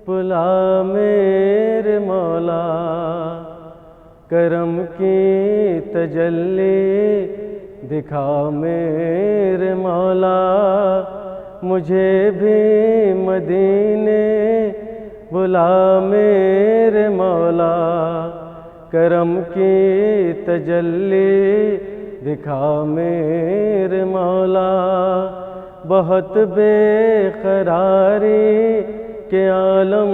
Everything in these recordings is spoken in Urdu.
بلا میرے مولا، کرم کی تجلی دکھا میرے مولا، مجھے بھی مدینے بلا میرے مولا، کرم کی تجلی دکھا میرے مولا، بہت بے قراری کے عالم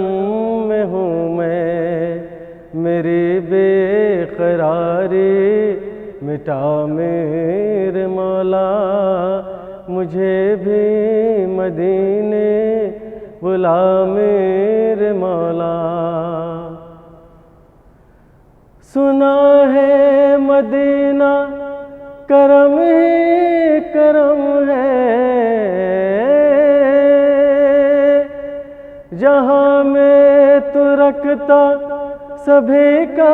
میں ہوں میں، میری بے قراری مٹا میرے مولا، مجھے بھی مدینے بلا میرے مولا۔ سنا ہے مدینہ کرم ہی کرم ہے، جہاں میں تو رکھتا سبھی کا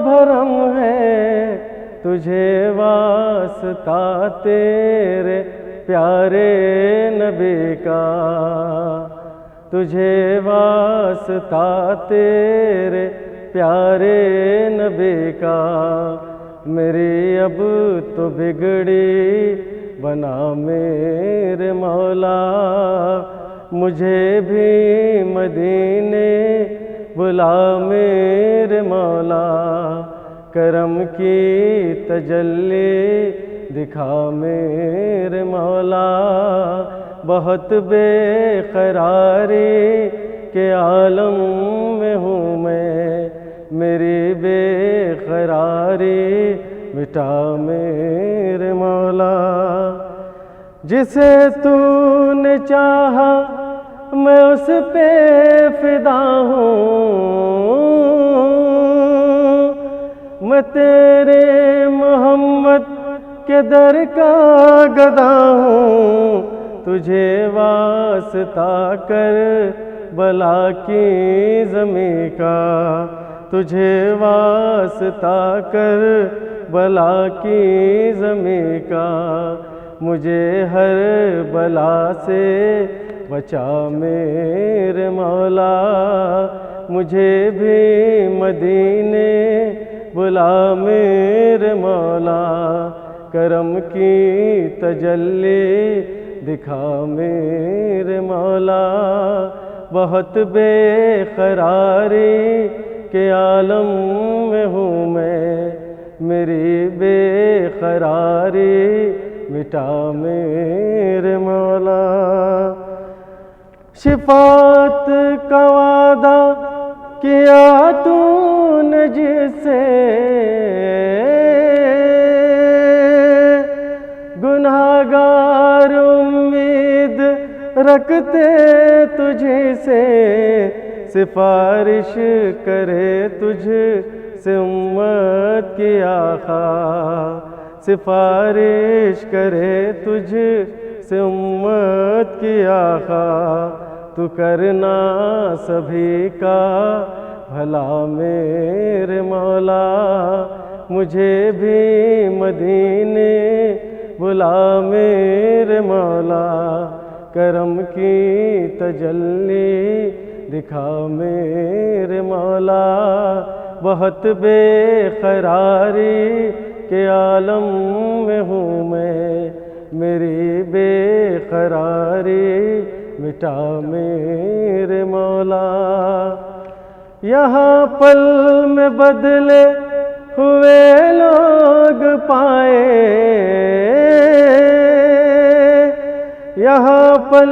بھرم ہے، تجھے واسطہ تیرے پیارے نبی کا، تجھے واسطہ تیرے پیارے نبی کا، میری اب تو بگڑی بنا میرے مولا، مجھے بھی مدینے بلا میرے مولا، کرم کی تجلی دکھا میرے مولا، بہت بے قراری کے عالم میں ہوں میں، میری بے قراری مٹا میرے مولا، جسے تو نے چاہا میں اس پہ فدا ہوں، میں تیرے محمد کے در کا گدا ہوں، تجھے واسطہ کر بلا کی زمین کا، تجھے واسطہ کر بلا کی زمین کا، مجھے ہر بلا سے بچا میرے مولا، مجھے بھی مدینے بلا میرے مولا، کرم کی تجلی دکھا میرے مولا، بہت بے قراری کے عالم میں ہوں میں، میری بے قراری مٹا میرے مولا، شفاعت کا وعدہ کیا تو نے جس سے، گناہگار امید رکھتے تجھ سے، سفارش کرے تجھ سے امت کی آقا، سفارش کرے تجھ سے امت کی آقا، تو کرنا سبھی کا بھلا میرے مولا، مجھے بھی مدینے بلا میرے مولا، کرم کی تجلی دکھا میرے مولا، بہت بے قراری کے عالم میں ہوں میں، میری بے قراری مٹا میرے مولا، یہاں پل میں بدلے ہوئے لوگ پائے، یہاں پل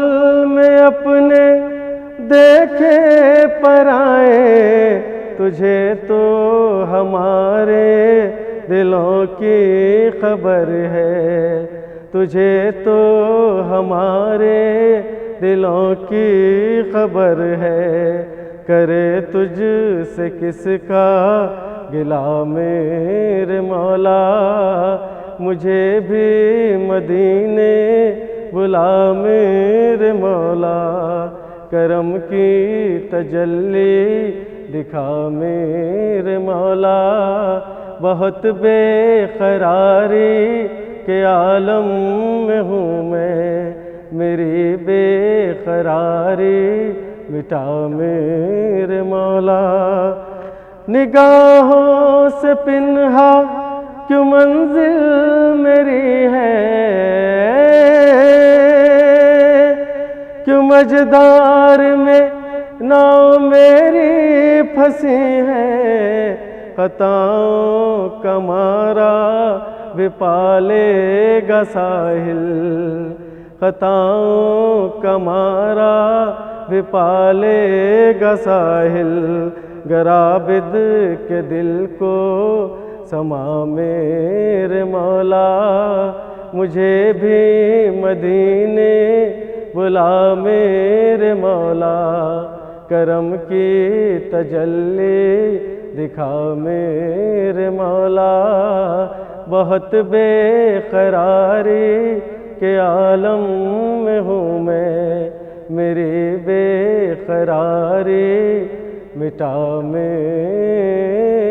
میں اپنے دیکھے پرائے، تجھے تو ہمارے دلوں کی خبر ہے، تجھے تو ہمارے دلوں کی خبر ہے، کرے تجھ سے کس کا گلہ میرے مولا، مجھے بھی مدینے بلا میرے مولا، کرم کی تجلی دکھا میرے مولا، بہت بے قراری کے عالم میں ہوں میں، میری بے قراری مٹا میرے مولا۔ نگاہوں سے پنہا کیوں منزل میری ہے، کیوں مجدار میں ناؤ میری پھنسی ہے، خطاؤں کا مارا بھی پالے گا ساحل، خطاؤں کا مارا بھی پالے گا ساحل، گر عابد کے دل کو سما میرے مولا، مجھے بھی مدینے بلا میرے مولا، کرم کی تجلی دکھا میرے مولا، بہت بے قراری کے عالم میں ہوں میں، میری بے قراری مٹا میرے